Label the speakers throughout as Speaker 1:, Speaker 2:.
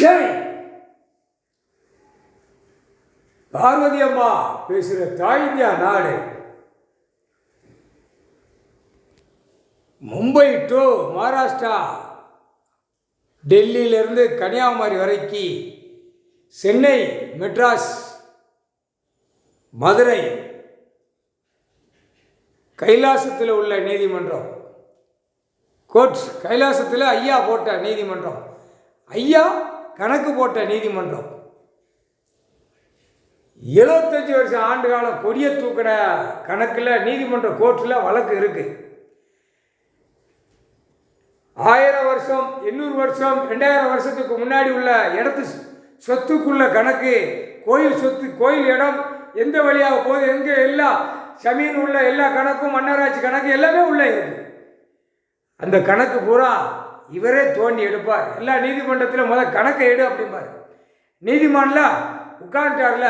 Speaker 1: சரி, பார்வதி அம்மா பேசுகிற தாய் இந்தியா நாடு. மும்பை டு மகாராஷ்டிரா, டெல்லியிலிருந்து கன்னியாகுமரி வரைக்கும், சென்னை, மெட்ராஸ், மதுரை, கைலாசத்தில் உள்ள நீதிமன்றம், கோர்ட்ஸ் கைலாசத்தில் ஐயா போட்ட நீதிமன்றம், ஐயா கணக்கு போட்ட நீதிமன்றம், 75 வருஷம் ஆண்டு கால கொடிய தூக்கின கணக்கில் நீதிமன்ற கோர்ட்டில் வழக்கு இருக்கு. 1000 வருஷம், 800 வருஷம், 2000 வருஷத்துக்கு முன்னாடி உள்ள இடத்து சொத்துக்குள்ள கணக்கு, கோயில் சொத்து, கோயில் இடம் எந்த வழியாக போகுது, எங்கே எல்லா சமீன் உள்ள எல்லா கணக்கும், மன்னராட்சி கணக்கு எல்லாமே உள்ளே இருக்கு. அந்த கணக்கு பூரா இவரே தோண்டி எடுப்பார். எல்லா நீதிமன்றத்தில் கணக்கை எடு அப்படிம்பார். நீதிமன்றில் உட்காந்துட்டார்ல,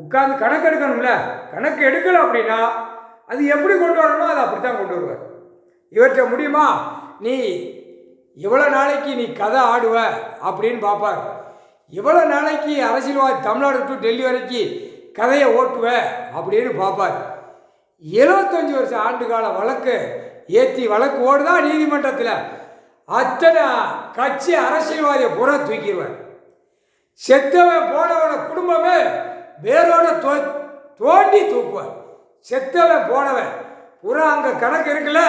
Speaker 1: உட்காந்து கணக்கு எடுக்கணும்ல, கணக்கு எடுக்கல அப்படின்னா அது எப்படி கொண்டு வரணுமோ அதை அப்படித்தான் கொண்டு வருவார். இவற்றை முடியுமா, நீ எவ்வளோ நாளைக்கு நீ கதை ஆடுவ அப்படின்னு பார்ப்பார். எவ்வளோ நாளைக்கு அரசியல்வாதி தமிழ்நாடு டு டெல்லி வரைக்கும் கதையை ஓட்டுவ அப்படின்னு பார்ப்பார். 75 வருஷம் ஆண்டு கால வழக்கு ஏற்றி வழக்கு ஓடுதா நீதிமன்றத்தில், அத்தனை கட்சி அரசியல்வாதியை பூரா தூக்கிடுவார். செத்தவன் போனவன குடும்பமே வேரோட தோண்டி தூக்குவார். செத்தவன் போனவன் பூரா அங்கே கணக்கு இருக்குல்ல,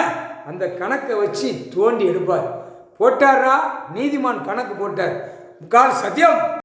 Speaker 1: அந்த கணக்கை வச்சு தோண்டி எடுப்பார். போட்டாரா, நீதிமான் கணக்கு போட்டார். முக்கால் சத்தியம்.